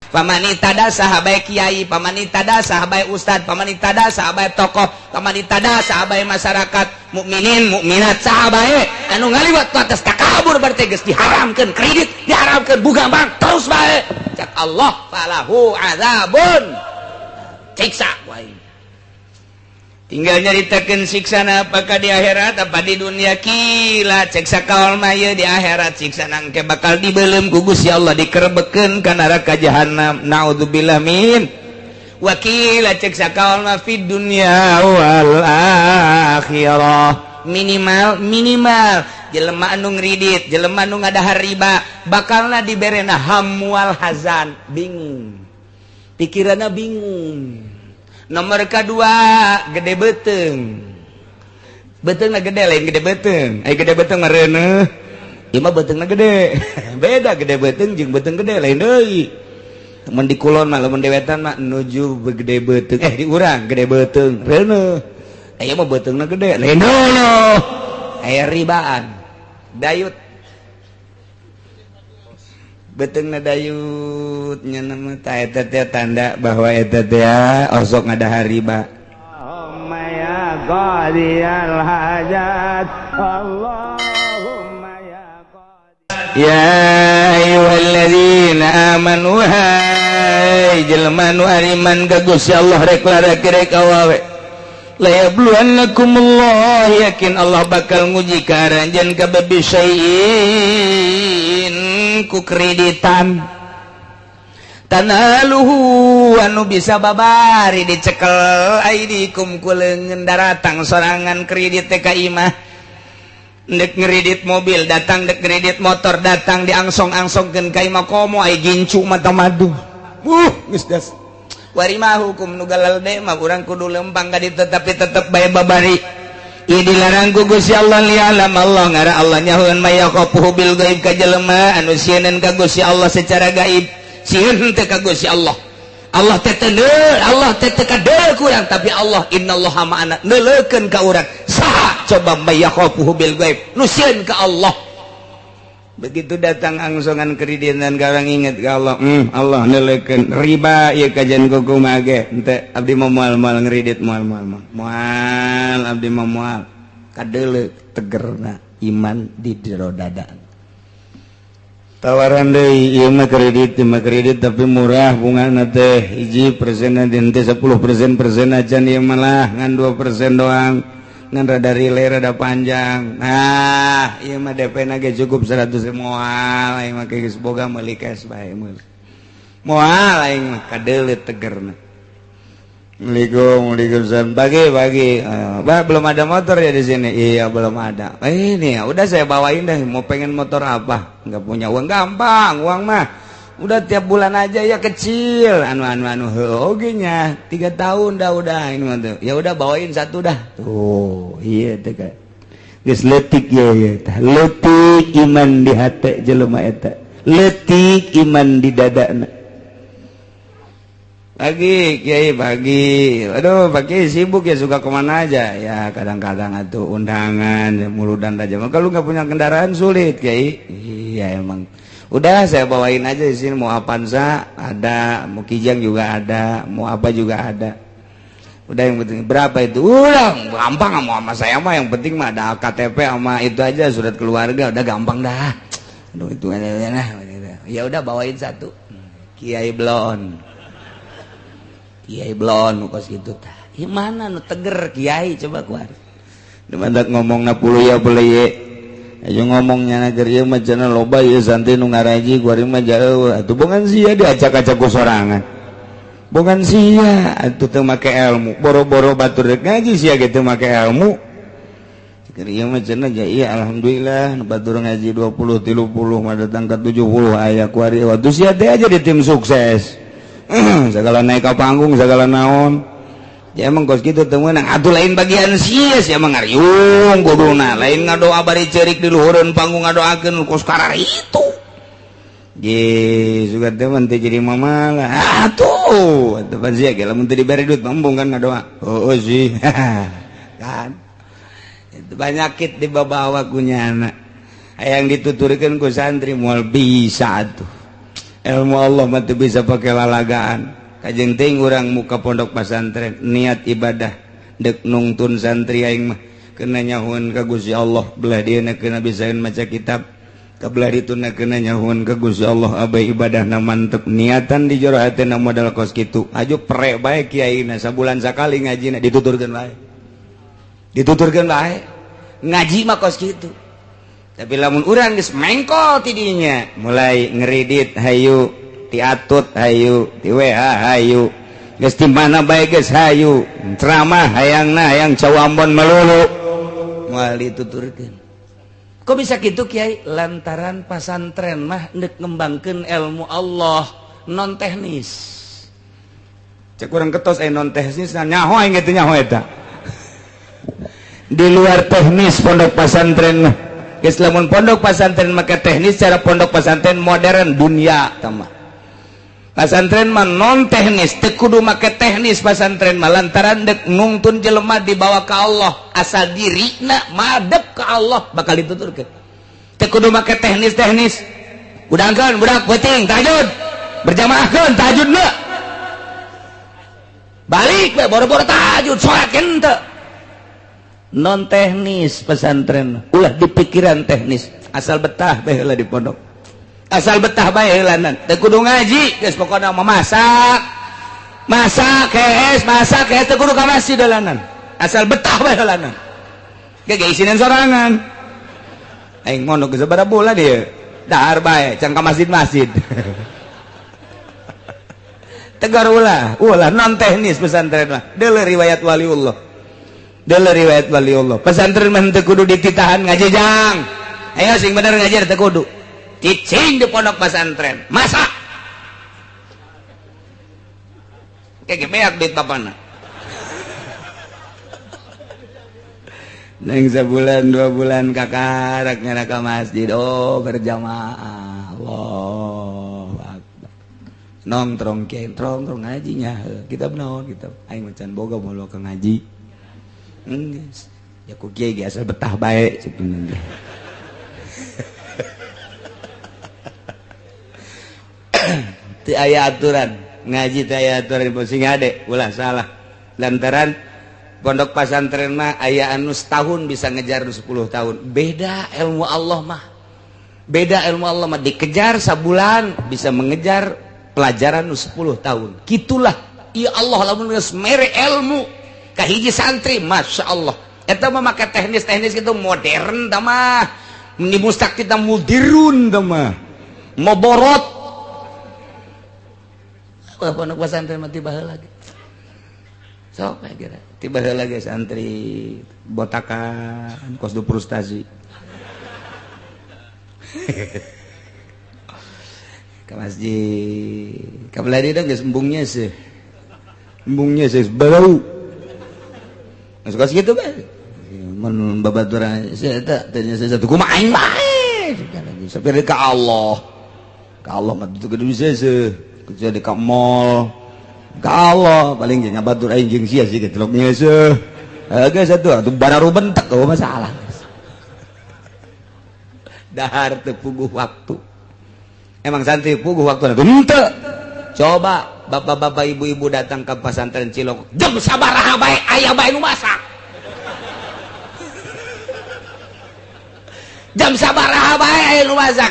Pamanitada sahabat kiai, pamanitada sahabat ustad, pamanitada sahabat tokoh, pamanitada sahabat masyarakat, mukminin mukminat sahabat anu ngaliwat atas takabur berarti geus diharamkeun kredit, diharamkeun buka bank terus bae. Cak Allah falahu azabun. Siksa wae. Tinggal nyaritakeun siksana apakah di akhirat apa di dunia kila cek sakaol maya di akhirat siksana engke bakal dibeuleum ku Gusti Allah dikerebekeun ka neraka jahanam naudzubillah min wakila cek sakaol ma fid dunya wal akhirah minimal jelema anu ngridit jelema anu ngadahar riba bakalna diberena hamwal hazan bingung pikiranna bingung. Nomor kedua gede beteng beteng gede lain gede beteng gede beteng mereuneuh ieu mah betengna gede beda gede beteng jeung beteng gede lain deui mun di kulon mah lamun dewetan mah nuju gede beteng di urang gede beteng reuneuh ieu mah betengna gede lain deui aya ribaan dayut betengna dayut nya nama ta eta teh tanda bahwa eta teh osok ngadahar riba. Allahumma ya qadiyal hajat Allahumma ya qadi ya ayyuhalladzina amanu hai jelema nu ariman ka Gusti Allah rek rek awawe la yabluwannakumullah yakin Allah bakal nguji ka aranjeun ka babisaiin ku kreditan tanaluhu anu bisa babari dicekel aidikum ku leungeun daratang sorangan kredit teh ka imah dek ngredit mobil datang dek ngredit motor datang diangsong-angsongkeun ka imah komo ai gincu mata madu geus das warimah hukum nu galalde mah urang kudu lempang ka ditu tapi tetep bae babari. Ieu dilarang ku Gusti Allah li'alam Allah ngara Allah nyahoeun maya qafuhu bil gaib ka jelema anu sieun ka Gusti Allah secara gaib sieun teh ka Gusti Allah. Allah teh teu Allah teh teu kadeu ku urang tapi Allah innallaha ma'ana neuleukeun ka urang. Saha coba maya qafuhu bil gaib nu sieun ka Allah. Begitu datang angsongan kreditan garang inget ka Allah Allah neuleukeun riba ieu kajian kumaha ge henteu abdi moal ngredit moal abdi moal kadeuleu tegerna iman di jero dada tawaran deui ieu mah kredit tapi murah bungana teh 1% dan teh 10% acan ieu malah ngan 2% doang ngan rada relay rada panjang nah ieu mah DP-na ge cukup 100 moal aing mah geus boga meuli cash bae moal aing mah kadeuleu tegerna. Waalaikumsalam bagi Mbak belum ada motor ya di sini iya belum ada ini ya udah saya bawain deh mau pengen motor apa nggak punya uang gampang uang mah udah tiap bulan aja ya kecil anu oge nya 3 tahun dah udah ini mah ya udah bawain satu dah tuh iya teh kan geus leutik ya tah leutik iman di hate jelema eta leutik iman di dadana pagi kiai pagi aduh pagi sibuk ya suka kemana aja ya kadang-kadang atuh undangan ya, muludan aja kalau nggak punya kendaraan sulit kiai iya emang udah saya bawain aja di sini mau Avanza ada, mau Kijang juga ada, mau apa juga ada. Udah yang penting berapa itu? Udah gampang sama saya mah yang penting mah ada KTP sama itu aja surat keluarga udah gampang dah. Aduh itu aja nah. Ya udah bawain satu. Kiai Blon. Kiai Blon kos gitu tah. Gimana nu teger kiai coba keluar. Demandak ngomongna puluh ya boleh ye. Ayo ngomongnya nager ieu mah cenah loba ieu santai nu ngaraji kuari mah jauh atuh bongan sia diacak-acak ku sorangan bongan sia atuh teu make ilmu boro-boro batur rek ngaji sia ge teu make ilmu keur ieu mah cenah ja iya alhamdulillah nu batur ngaji 20 30 mah datang ka 70 aya kuari waktu sia teh aja di tim sukses segala naik ka panggung segala naon ya emang kos gitu temen atuh lain bagian sia emang ngariung kuduna lain ngadoa bari ceurik di luhureun panggung ngadoakeun kos karar itu ye sugan temen teh jadi mamalah atuh tepan sia ge lamun teu dibere duit mambung kan ngadoa oh sih kan itu banyakit dibawa ku nyana hayang dituturkeun ku santri moal bisa atuh ilmu Allah mah teu bisa pakai lalagaan. Kajeng teuing urang muka pondok pesantren niat ibadah dek nungtun santri aing mah kena nyahuan ka Gusti Allah belah dieuna kena bisaeun maca kitab kabelah dituna kena nyahuan ka Gusti Allah abah ibadahna mantep niatan di jero hatena modal kos kitu aju prek bae kiaina sabulan sakali ngajina dituturkeun bae ngaji mah kos kitu tapi lamun urang geus mengkol ti dinya mulai ngeridit hayu ti atut hayu ti WA hayu geus ti mana bae geus hayu ceramah hayangna hayang cawambon melulu moal dituturkeun. Kok bisa gitu Kiai? Lantaran pesantren mah ndek ngembangkeun ilmu Allah non teknis. Cek urang ketos non teknis nyaho aing teh nyaho eta. Di luar teknis pondok pesantren mah. Geus lamun pondok pesantren make teknis cara pondok pesantren modern dunia tah mah. Pesantren mah non teknis teu kudu make teknis pesantren mah lantaran dek nungtun jelema dibawa ka Allah asal dirina madep ka Allah bakal dituturkeun teu kudu make teknis udangkeun budak peuting tahajud berjamaahkeun tahajudna balik we boro-boro tahajud salat henteu non teknis pesantren ulah di pikiran teknis asal betah bae heula di pondok asal betah bae heulanan teu kudu ngaji geus pokona mah masak teu kudu ka masjid heulanan asal betah bae heulanan ge isinan sorangan aing mondok geus sabaraha bulan ieu dahar bae can ka masjid tegar ulah non teknis pesantren mah deuleu riwayat waliullah pesantren mah teu kudu dititahan ngajejang ayo sing bener ngajar teu kudu cicing di pondok pesantren masak kayak beak duit bapana neng sebulan 2 bulan kakarak nyana ka masjid berjamaah Allah nongkrong ngajinya kita benaon kita aing macan boga mulu ka ngaji ya ku kiai asal betah bae cepeun ti aya aturan ngaji teh aya aturan sing ade ulah salah lantaran pondok pesantren mah aya anu setahun bisa ngejar 10 tahun beda ilmu Allah mah dikejar sabulan bisa mengejar pelajaran 10 tahun gitulah ya Allah lamun geus mere ilmu ka hiji santri Masya Allah eta mah make teknis gitu modern tah mah mun mustak kita mudirun tah mah moborot pondok pesantren mah tiba heula lagi sok kira tiba heula lagi santri botakan kos du frustasi ke masjid kabelah dia geus embungnya sih bau masuk kos gitu kan mun babaturan saya eta tanya saya satu kumaha aing bae sapir ka Allah mah itu kudu bisa jadi ke mall kalau paling jangan batur aing jeung sia sih gitu loknya seuh agak satu atuh bararu bentek oh masalah dahar teu puguh waktu emang santri puguh waktu atuh henteu coba bapak-bapak ibu-ibu datang ke pesantren Cilok jam sabaraha bae aya bae nu masak jam sabaraha bae aya nu masak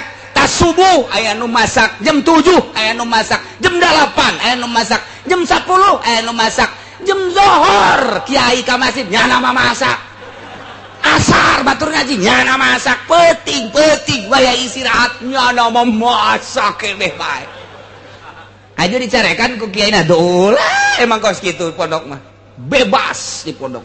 subuh aya nu masak jam 7 aya nu masak jam 8 aya nu masak jam 10 aya nu masak jam zohor kiai ka masjid nyana masak asar batur ngaji nyana masak peuting waya istirahat nyana masak keneh bae aja dicarekan ku kiai na dolah emang kos kitu pondok mah bebas di pondok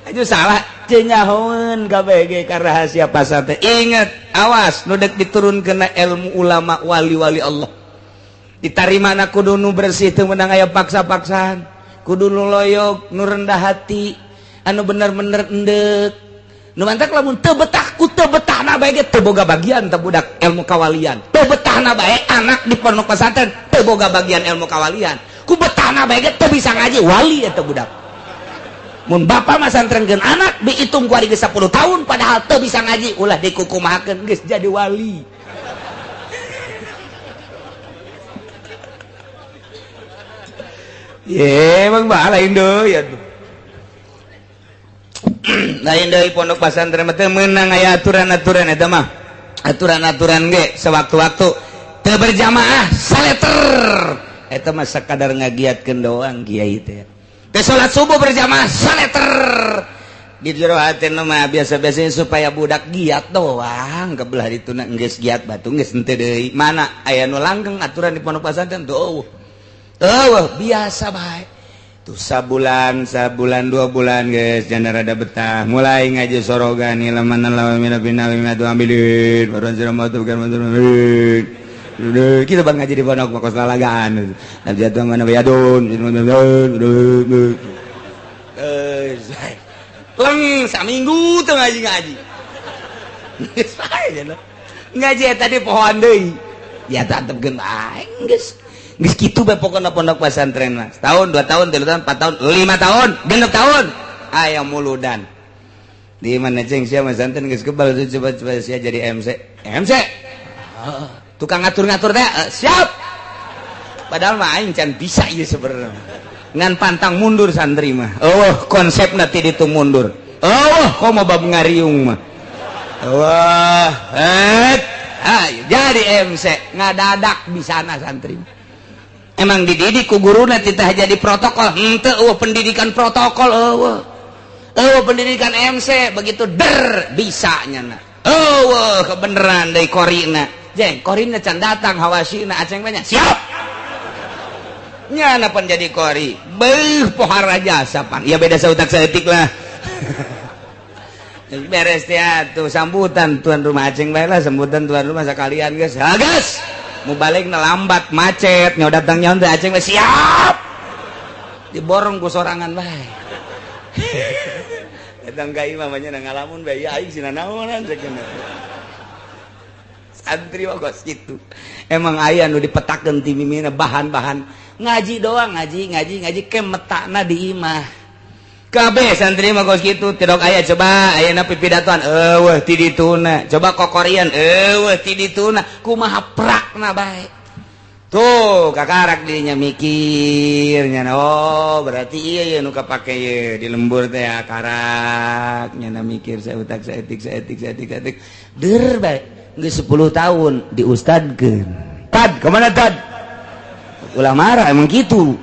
aja salah cenyahoeun KBG ka rahasia pasantren inget awas nu dek diturunkeun ilmu ulama wali-wali Allah ditarimana kudu nu bersih teu meunang aya paksa-paksaan kudu nu loyog nu rendah hati anu bener-bener endek nu mantak lamun teu betah ku teu betahna bae ge teu boga bagian teh budak ilmu kawalian teu betahna bae anak di pondok pesantren teu boga bagian ilmu kawalian ku betahna bae ge teu bisa ngaji wali eta budak mun bapak mah santrenkeun anak dihitung ku ari geus 10 tahun padahal teu bisa ngaji ulah dikukumahakeun geus jadi wali. Ye Bang Ba lain deui atuh. Lain deui pondok pesantren teh meunang aya aturan-aturan eta mah. Aturan-aturan ge sewaktu-waktu teu berjamaah saleter. Eta mah sakadar ngagiatkeun doang kiai teh. Teu salat subuh berjamaah saleter. Di jero hatena mah biasa-biasanya supaya budak giat doang, kebelah dituna geus giat batu geus henteu deui. Mana aya nu langgeng aturan di pondok pesantren tuh. Biasa bae. Tuh sabulan 2 bulan guys, jangan rada betah. Mulai ngaji sorogan ilaman lawan mina bina matu ambilin. Baruan sira matu bukan matu ambilin. Kita bang ngaji di pondok makos lalagaan. Nabi jatuh mana bayadun. Leng saminggu tuh ngaji. Ngaji tadi pohon deui. Ya tatepkeun bae geus. Geus kitu bae pokona pondok pesantren mah. Setahun, 2 tahun, 3 tahun, 4 tahun, 5 tahun, 6 tahun. Aya muludan. Di mana ceng sia pesantren geus kebal coba sia jadi MC. MC. Tukang ngatur-ngatur teh siap. Padahal mah aing can bisa ieu sebenarnya. Ngan pantang mundur santri mah. Konsepna ti ditu mundur. Komo bab ngariung mah. Jadi MC ngadadak bisana santri. Emang dididik ku guruna titah jadi protokol. Henteu pendidikan protokol pendidikan MC begitu bisa nyana. Kebeneran deui korina. Jeng, korina can datang hawasina aceng banyak. Siap. Nyana pan jadi kori. Pohara jasa pan. Ya beda sautak saeutik lah. Beres ya tuh sambutan tuan rumah aceng bae lah, sambutan tuan rumah sekalian guys. Gas. Mau balik lambat macet, nyaw datang nyaw teh aceng siap. Diborong ku sorangan bae. Datang ka imam nya ngalamun bae aing sina naonan cekeuna. Santri bagos kitu. Emang aya nu dipetakeun ti mimina bahan-bahan ngaji doang, ngaji ke metakna di imah. Kabeh santri mah kos kitu tidok aya coba ayeuna pipidatoan ti dituna coba kokorian ti dituna kumaha prakna bae tuh kakarak dirinya mikirnya berarti iya nu kapake ye di lembur teh karak nya mikir saeutak saeutik der bae geus 10 tahun diustadkeun tad kemana tad ulah marah emang gitu.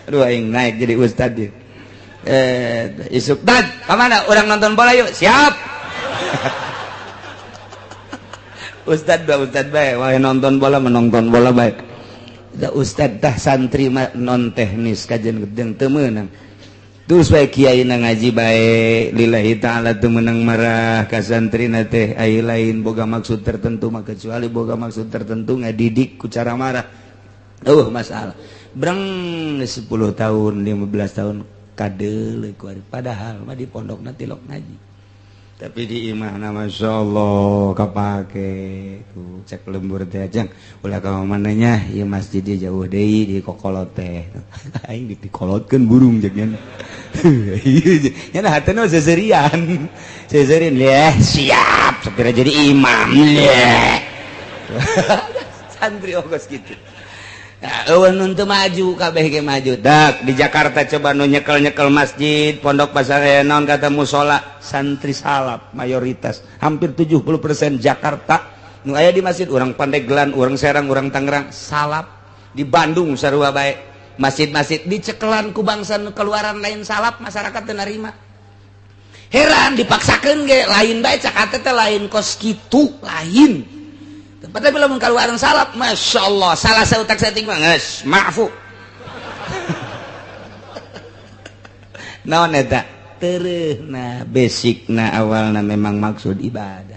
Aduh aing naik jadi ustad dia. Isuk tad kemana orang nonton bola yuk siap. Ustad bae wah nonton bola menonton bola baik da ustad tah santri mah non teknis kajian gedeng teu meunang terus bae kiai na ngaji bae lillahi taala teu meunang marah ka santrina teh ai lain boga maksud tertentu mah kecuali boga maksud tertentu ngadidik ku cara marah masalah breng 10 tahun 15 tahun kadele kuari padahal mah di pondok nanti lok ngaji tapi di imah nama masyaallah kapake tuh cek lembur teh ajang ulah ka mananya ieu masjid jauh deui di kokolot teh aing dipikolotkeun burung jeung nya nah hatena seserian siap sapira jadi imam santri ogos kitu. Eueun teu maju kabeh ge maju. Dak di Jakarta coba nu nyekel-nyekel masjid, pondok pesantren naon kata mushola, santri salap mayoritas. Hampir 70% Jakarta nu aya di masjid urang Pandeglang, urang Serang, urang Tangerang salap. Di Bandung sarua bae masjid-masjid dicekelan ku bangsa nu keluaran lain salap masyarakat teu narima. Heran dipaksakeun ge lain bae cak teh lain kos kitu lain. Tempatnya belum keluaran salap, masya Allah, salah seutak seting manges, maafu. Naon eta? Tereuhna, basicna awalna memang maksud ibadah.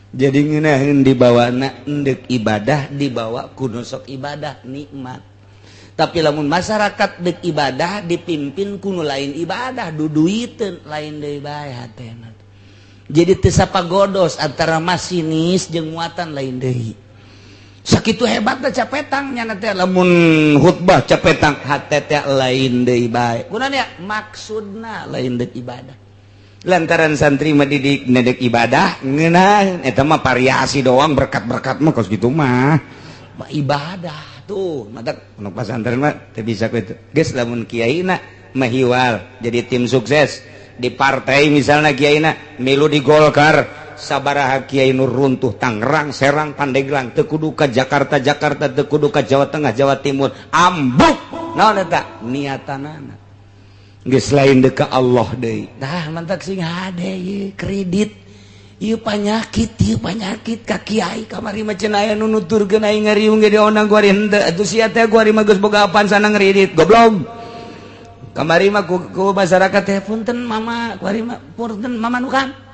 Jadi ngeunaheun dibawana endek ibadah, dibawa kudu sok ibadah nikmat. Tapi lamun masyarakat dek ibadah dipimpin kudu lain ibadah, duduiteun lain deui bae hatena. Jadi teu sapagodos antara masinis jeung muatan lain deui. sakitu hebatna capetangnya nanti lamun khutbah capetang hate teh lain deui bae gunanya maksudna lain deuk ibadah lantaran santri mah didik nedek ibadah ngeunah eta mah variasi doang berkat-berkat mah kos kitu mah ibadah tuh mata nu pasantren mah teu bisa kitu geus lamun kiaina mahiwal jadi tim sukses di partai misalnya kiaina milu di Golkar sabaraha kiai nu runtuh Tangerang Serang Pandeglang teu kudu ka Jakarta teu kudu ka Jawa Tengah Jawa Timur ambuk naon eta niatanana geus lain deuk ka Allah deui tah mantak sing hade ieu kredit ieu panyakit ka kiai kamari mah cenah aya nu nuturkeun aing ngariung ge dionang kuari henteu atuh sia teh kuari mah geus boga apaan sana ngredit goblok kamari mah ku masyarakat teh punten mama kuari mah punten mama nu kan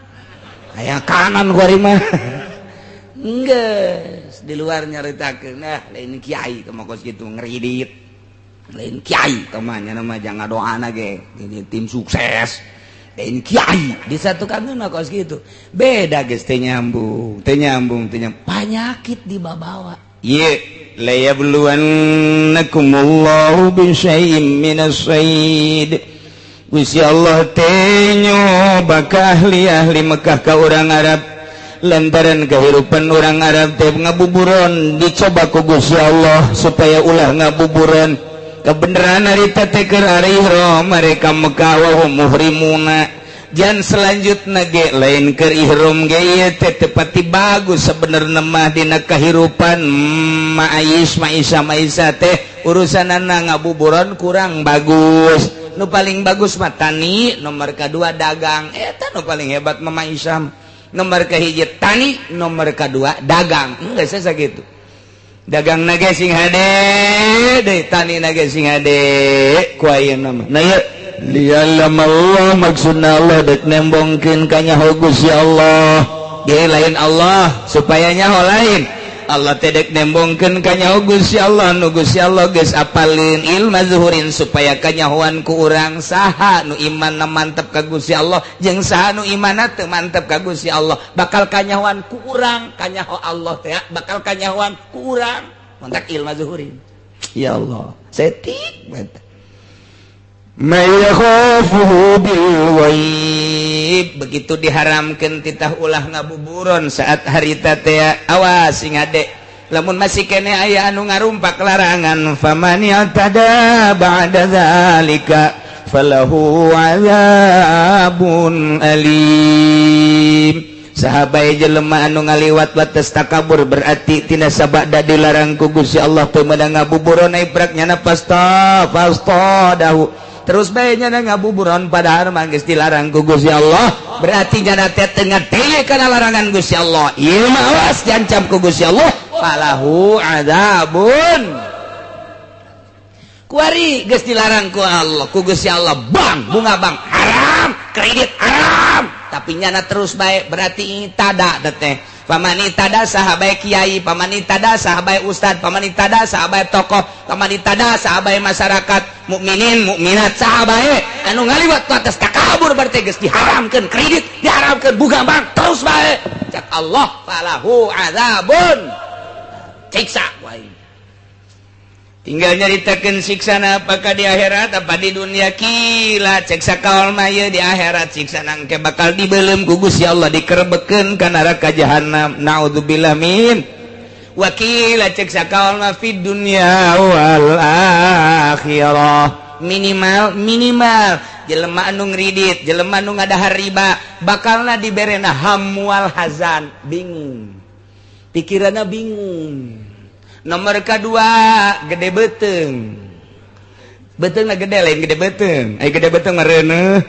aya kanan kuari mah geus di luar nyaritakeun nah lain kiai kumaha kos kitu ngredit lain kiai kamanya nama jangan doana ge ini tim sukses lain kiai disatukan mah kos kitu beda geus teu nyambung penyakit dibawa ye la yabluwannakumullahu bisyai'im minas sayd Gusti Allah teh nyoba ka ahli Mekah ka urang Arab lantaran kehidupan orang Arab teh ngabuburon dicoba ku Gusti Allah supaya ulah ngabuburon kebenaran harita teh keur ari ihram mereka Mekah wa hum muhrimuna jan selanjutna ge lain keur ihram ge ieu teh tepati bagus sabenerna mah dina kahirupan Maisha teh urusanana ngabuburon kurang bagus nu paling bagus mah tani nomor kedua dagang eta nu paling hebat mah Maisha nomor kahiji tani nomor kedua dagang geus sakitu dagang na ge sing hade deui tani na ge sing hade ku ayeuna mah nah ieu lialam Allah maksudna Allah dek nembongkeun ka nyaho Gusti Allah ge lain Allah supaya nyaho lain Allah teh dek nembongkeun ka nyaho Gusti Allah nu Gusti Allah geus apalin ilmu zuhurin supaya kanyahoan ku urang saha nu imanna mantep ka Gusti Allah jeung saha nu imanna teu mantep ka Gusti Allah bakal kanyahoan ku urang kanyaho Allah teh bakal kanyahoan ku urang mantap ilmu zuhurin ya Allah setik mantap mayakhafuhu bil ghaib begitu diharamkeun titah ulah ngabuburon saat harita teh awas sing ade lamun masih kene aya anu ngarumpak larangan faman yatada ba'da zalika falahu adzabun alim sahabai jelema anu ngaliwat wates takabur berarti tina sabada dilarang ku Gusti Allah teu meunang ngabuburon ai praknya pasta dahu terus bae nya ngabuburon padahal mah geus dilarang ku Gusti Allah berarti nya teh teu ngadeye kana larangan Gusti Allah ieu mah awas diancam ku Gusti Allah falahu adzabun kuari geus dilarang ku Allah ku Gusti Allah bang bunga bang haram kredit haram tapi nya terus bae berarti tada teh pamanitada sahabai kiai pamanitada sahabai ustad pamanitada sahabai tokoh pamanitada sahabai masyarakat mukminin mukminat sahabai anu ngaliwat atas takabur berarti geus diharamkeun kredit diharamkeun buga bank terus bae cak Allah falahu adzabun siksa wae tinggal nyaritakeun siksana apakah di akhirat apa di dunia kila cek sakaol mah di akhirat siksana engke bakal dibeuleum ku Gusti Allah dikerebekeun ka neraka jahanam naudzubillah min wakila cek sakaol mah fid dunya wal akhirah minimal jelema anu ngridit jelema anu ngadahar riba bakalna diberena hamwal hazan bingung pikiranna bingung nomor kedua gede beteung beteungna gede lain gede beteung ai gede beteung mah reuneuh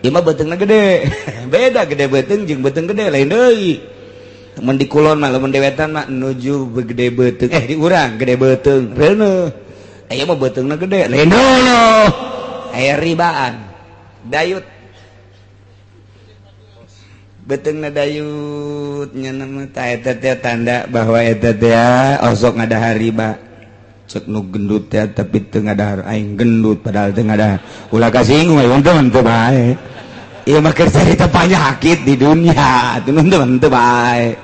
ieu mah beteungna gede beda gede beteung jeung beteung gede lain deui mun di kulon mah lamun dewetan mah nuju gede beteung di urang gede beteung reuneuh aya mah beteungna gede lain deui aya ribaan dayut beteungna dayut nya nama ta eta teh tanda bahwa eta teh osok ngadahar riba cek nu gendut teh tapi teu ngadahar aing gendut padahal teu ngadahar ulah kasinggung aya teman teu bae ieu mah keur carita penyakit di dunia teu teu bae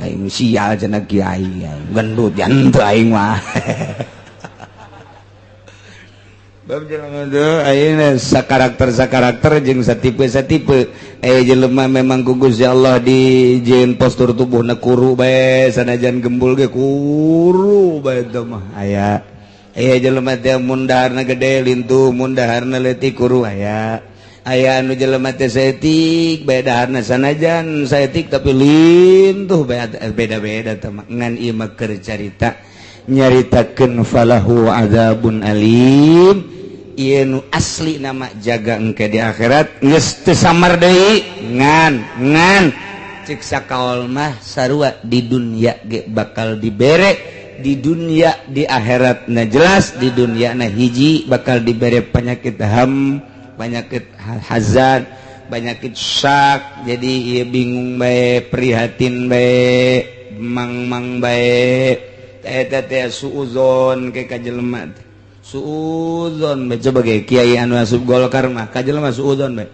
aing sial cenah kiai gendut jan teu aing mah bab jelema teh ayeuna sakarakter jeung satipe aya jelema memang ku Gusti Allah dijieun postur tubuhna kuru bae sanajan gembul ge kuru bae teh mah aya jelema teh mun daharna gede lintuh mun daharna leutik kuru aya anu jelema teh saeutik bae daharna sanajan saeutik tapi lintuh bae beda-beda teh mah ngan ieu mah keur carita nyaritakeun falahu adzabun alim ieu nu asli nama jaga engke di akhirat geus teu samar deui ngan cik sakaol mah sarua di dunya ge bakal dibere di dunya di akhirat na jelas di dunya na hiji bakal dibere penyakit penyakit hazan penyakit syak jadi ieu bingung bae prihatin bae mang bae eta teh suuzon ke ka jelema suuzon bae coba ge kiai anu asup Golkar mah ka jelema suuzon bae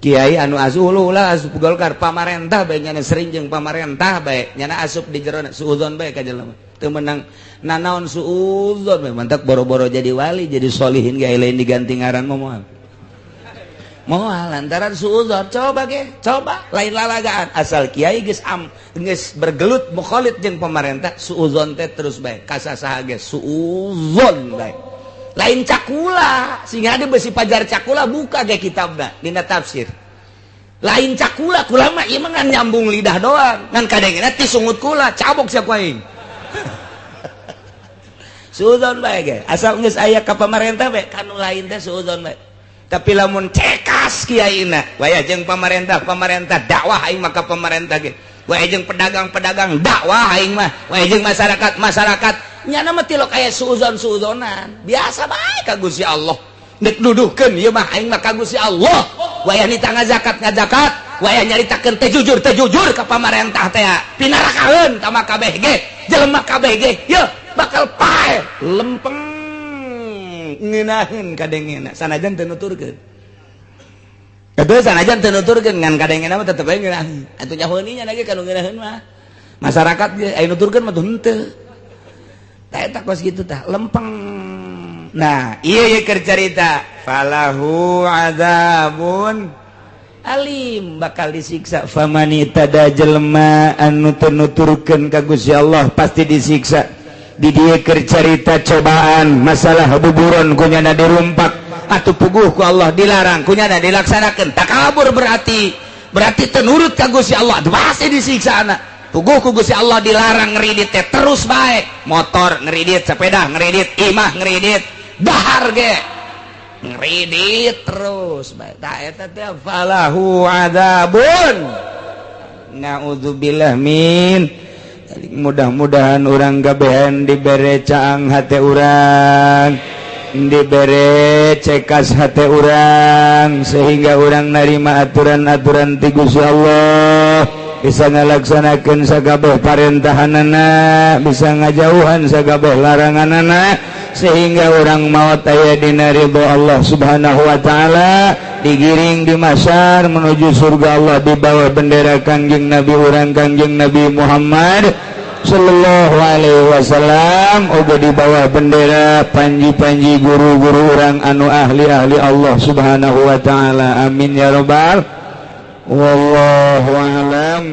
kiai anu asup ulah asup Golkar pamarentah bae nyana sering jeung pamarentah bae nyana asup di jero suuzon bae ka jelema teu meunang nanaon suuzon bae mantak boro-boro jadi wali jadi solihin ge lain diganti ngaran moal lantaran suuzon coba lain lalagaan asal kiai geus bergelut mukhalid jeung pemerintah suuzon teh terus bae kasasaha ge suuzon bae lain cakula sehingga ada besi pajar cakula buka ge kitabna dina tafsir lain cakula kula mah ieu mah ngan nyambung lidah doang ngan kadengna ti sungut kula cabok sia ku aing suuzon bae ge asal geus aya ka pemerintah bae kanu lain teh suuzon bae tapi lamun cekas kiaina waya jeung pemerintah dakwah aing maka pemerintah ge waya jeung pedagang dakwah aing mah waya jeung masyarakat nyana mah tilok aya suuzon-suuzonan biasa bae ka Gusti Allah nek duduhkeun ieu mah aing mah ka Gusti Allah waya nita ngazakat waya nyaritakeun teh jujur ka pemerintah teh pinarakaeun ka kabeh ge jelema kabeh ge yeuh bakal pae lempeng ngeunaheun kadengena sanajan teu nuturkeun Kedua sanajan teu nuturkeun ngan kadengena mah tetep ae ngeunaheun atuh nyahoeunnya lagi kanu ngeunaheun mah masyarakat ge aya nuturkeun mah tuh henteu tah eta kos kitu tah lempeng nah ieu keur carita falahu adzabun alim bakal disiksa famanita da jelema anu teu nuturkeun ka Gusti Allah pasti disiksa di dia kercarita cobaan masalah buburon kunyana dirumpak atau puguh ku Allah dilarang kunyana dilaksanakan tak kabur berarti tenurut ka Gusti Allah pasti disiksa anak puguh ku Gusti Allah dilarang ngeridit teh terus baik motor ngeridit sepeda ngeridit imah ngeridit dahar ge ngeridit terus baik tak eta teh falahu adzabun naudzubillah min mudah-mudahan orang gabehan dibere caang hate orang dibere cekas hate orang sehingga orang narima aturan-aturan ti Gusti Allah bisa ngalaksanakeun sagabeh parentahanana bisa ngajauhan sagabeh laranganana sehingga orang maot aya dina ridho Allah Subhanahu wa taala digiring di mahsyar menuju surga Allah di bawah bendera Kangjeng Nabi urang Kangjeng Nabi Muhammad sallallahu alaihi wasallam uga di bawah bendera panji-panji guru-guru urang anu ahli-ahli Allah Subhanahu wa taala amin ya rabbal wallahu a'lam.